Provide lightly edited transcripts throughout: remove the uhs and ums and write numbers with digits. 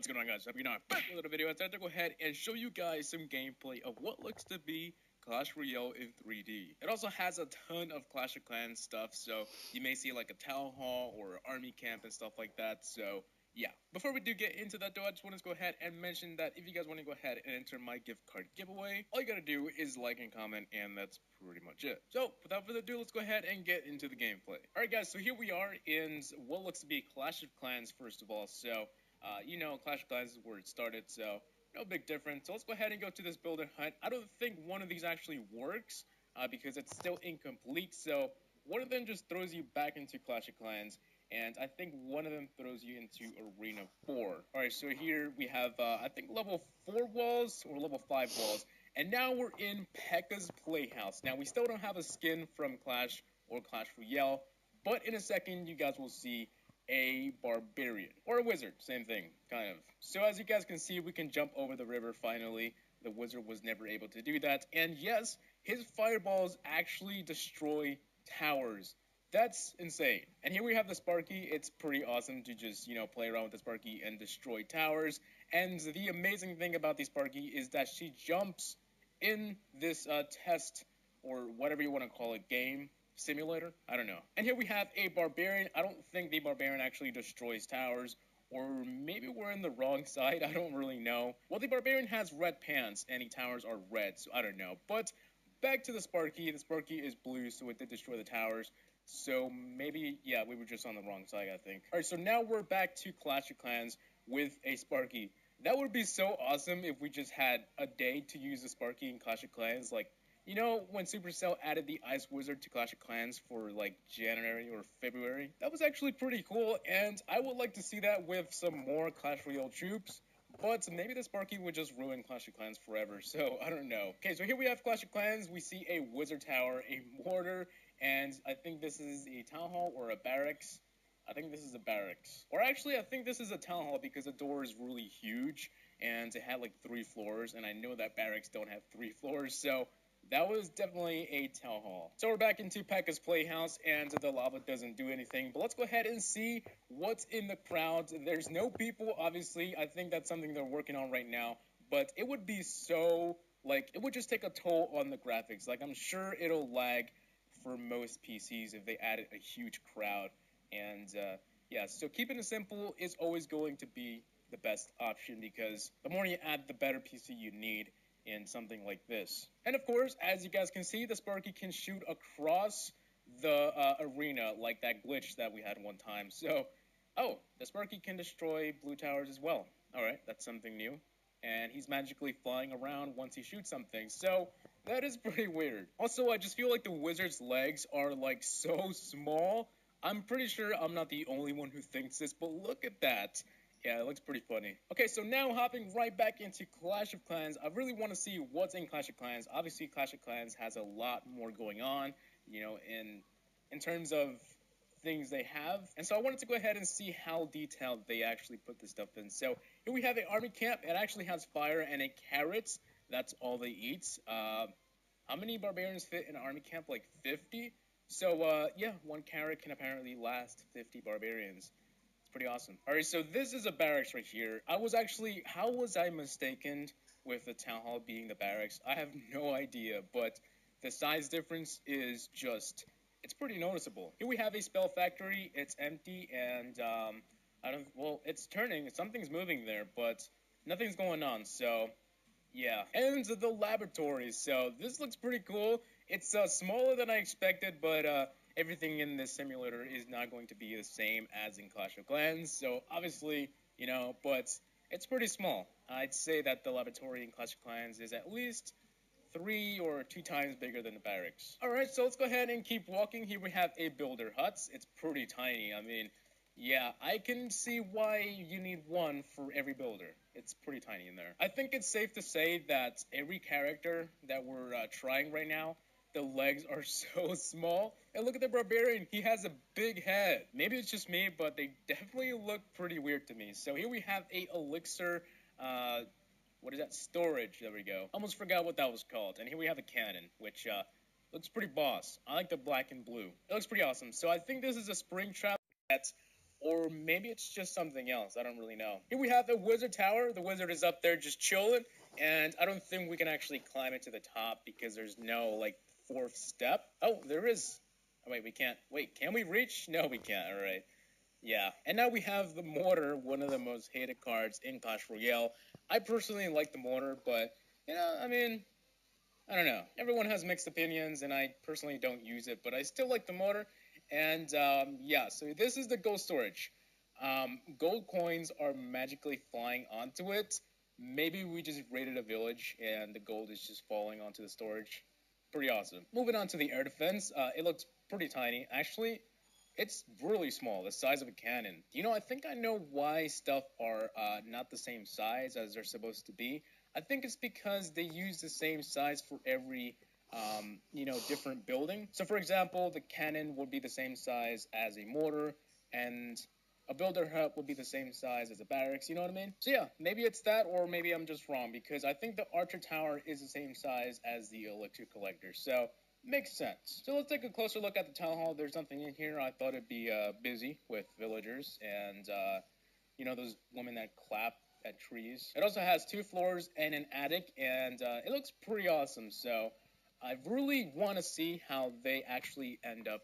What's going on, guys? Hope you're not back with another video. I decided to go ahead and show you guys some gameplay of what looks to be Clash Royale in 3D. It also has a ton of Clash of Clans stuff, so you may see like a town hall or an army camp and stuff like that. So yeah, before we do get into that though, I just want to go ahead and mention that if you guys want to go ahead and enter my gift card giveaway, all you gotta do is like and comment, and that's pretty much it. So without further ado, let's go ahead and get into the gameplay. Alright guys, so here we are in what looks to be Clash of Clans first of all. So you know, Clash of Clans is where it started, so no big difference. So let's go ahead and go to this builder hunt. I don't think one of these actually works because it's still incomplete. So one of them just throws you back into Clash of Clans, and I think one of them throws you into Arena 4. Alright, so here we have, I think, level 4 walls or level 5 walls. And now we're in P.E.K.K.A.'s Playhouse. Now, we still don't have a skin from Clash or Clash Royale, but in a second, you guys will see a barbarian or a wizard, same thing, kind of. So as you guys can see, we can jump over the river finally. The wizard was never able to do that, and yes, his fireballs actually destroy towers. That's insane. And here we have the Sparky. It's pretty awesome to just, you know, play around with the Sparky and destroy towers. And the amazing thing about the Sparky is that she jumps in this test, or whatever you want to call it, game simulator. I don't know. And here we have a barbarian. I don't think the barbarian actually destroys towers, or maybe we're in the wrong side. I don't really know. Well, the barbarian has red pants, and the towers are red, so I don't know. But back to the Sparky. The Sparky is blue, so it did destroy the towers. So maybe, yeah, we were just on the wrong side, I think. Alright, so now we're back to Clash of Clans with a Sparky. That would be so awesome if we just had a day to use the Sparky in Clash of Clans. Like, you know, when Supercell added the Ice Wizard to Clash of Clans for like January or February, that was actually pretty cool, and I would like to see that with some more Clash Royale troops. But maybe the Sparky would just ruin Clash of Clans forever, so I don't know. Okay, so here we have Clash of Clans. We see a wizard tower, a mortar, and I think this is a town hall or a barracks. I think this is a barracks. Or actually, I think this is a town hall because the door is really huge, and it had like 3 floors, and I know that barracks don't have 3 floors, so that was definitely a town hall. So we're back into P.E.K.K.A.'s Playhouse, and the lava doesn't do anything. But let's go ahead and see what's in the crowd. There's no people, obviously. I think that's something they're working on right now. But it would be so, like, it would just take a toll on the graphics. Like, I'm sure it'll lag for most PCs if they added a huge crowd. And, yeah, so keeping it simple is always going to be the best option, because the more you add, the better PC you need in something like this. And of course, as you guys can see, the Sparky can shoot across the arena like that glitch that we had one time. So, oh, the Sparky can destroy blue towers as well. Alright, that's something new. And he's magically flying around once he shoots something. So, that is pretty weird. Also, I just feel like the wizard's legs are like so small. I'm pretty sure I'm not the only one who thinks this, but look at that. Yeah, it looks pretty funny. Okay, so now hopping right back into Clash of Clans, I really want to see what's in Clash of Clans. Obviously, Clash of Clans has a lot more going on, you know, in terms of things they have. And so I wanted to go ahead and see how detailed they actually put this stuff in. So here we have an army camp. It actually has fire and a carrot. That's all they eat. How many barbarians fit in an army camp? Like 50? So, yeah, 1 carrot can apparently last 50 barbarians. Pretty awesome. Alright, so this is a barracks right here. How was I mistaken with the town hall being the barracks? I have no idea, but the size difference is just, it's pretty noticeable. Here we have a spell factory. It's empty, and, it's turning. Something's moving there, but nothing's going on, so yeah. And the laboratory. So this looks pretty cool. It's smaller than I expected, but everything in this simulator is not going to be the same as in Clash of Clans. So obviously, you know, but it's pretty small. I'd say that the laboratory in Clash of Clans is at least 3 or 2 times bigger than the barracks. Alright, so let's go ahead and keep walking. Here we have a builder hut. It's pretty tiny. I mean, yeah, I can see why you need 1 for every builder. It's pretty tiny in there. I think it's safe to say that every character that we're trying right now, the legs are so small. And look at the barbarian. He has a big head. Maybe it's just me, but they definitely look pretty weird to me. So here we have a elixir, what is that? Storage. There we go. Almost forgot what that was called. And here we have a cannon, which looks pretty boss. I like the black and blue. It looks pretty awesome. So I think this is a spring trap that or maybe it's just something else. I don't really know. Here we have the wizard tower. The wizard is up there just chilling, and I don't think we can actually climb it to the top because there's no like fourth step. Oh, there is. Oh, wait, we can't. Wait, can we reach? No, we can't. All right. Yeah, and now we have the mortar, one of the most hated cards in Clash Royale. I personally like the mortar, but I mean, I don't know. Everyone has mixed opinions, and I personally don't use it, but I still like the mortar. And yeah, so this is the gold storage. Gold coins are magically flying onto it. Maybe we just raided a village, and the gold is just falling onto the storage. Pretty awesome. Moving on to the air defense, it looks pretty tiny. Actually, it's really small, the size of a cannon. I think I know why stuff are not the same size as they're supposed to be. I think it's because they use the same size for every, different building. So, for example, the cannon would be the same size as a mortar, and a builder hut would be the same size as a barracks. You know what I mean? So yeah, maybe it's that, or maybe I'm just wrong because I think the archer tower is the same size as the elixir collector. So makes sense. So let's take a closer look at the town hall. There's nothing in here. I thought it'd be busy with villagers and those women that clap at trees. It also has 2 floors and an attic, and it looks pretty awesome. So I really want to see how they actually end up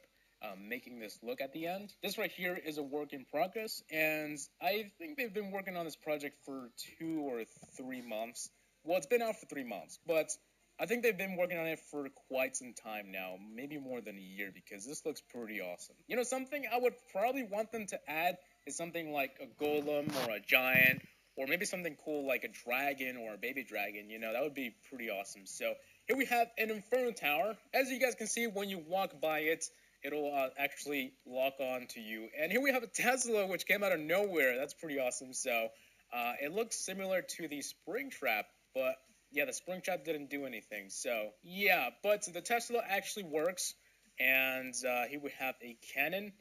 making this look at the end. This right here is a work in progress, and I think they've been working on this project for 2 or 3 months. Well, it's been out for 3 months, but I think they've been working on it for quite some time now, maybe more than a year, because this looks pretty awesome. Something I would probably want them to add is something like a golem or a giant, or maybe something cool like a dragon or a baby dragon. That would be pretty awesome. So here we have an Inferno Tower. As you guys can see, when you walk by it, it'll actually lock on to you. And here we have a Tesla, which came out of nowhere. That's pretty awesome. So it looks similar to the Springtrap, but yeah, the Springtrap didn't do anything. So yeah, but the Tesla actually works. And here we have a cannon.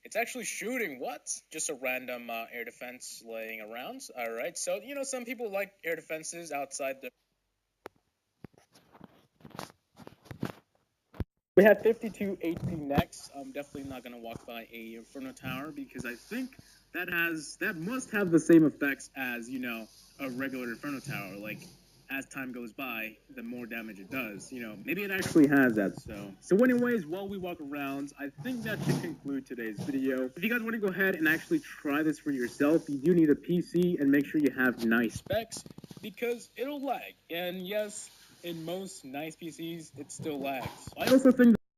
It's actually shooting what? Just a random air defense laying around. All right. So, some people like air defenses outside the... We have 52 HP next. I'm definitely not going to walk by a Inferno Tower because I think that must have the same effects as, a regular Inferno Tower. Like, as time goes by, the more damage it does. Maybe it actually has that. So anyways, while we walk around, I think that should conclude today's video. If you guys want to go ahead and actually try this for yourself, you do need a PC and make sure you have nice specs because it'll lag. And yes, in most nice PCs, it still lags. I also think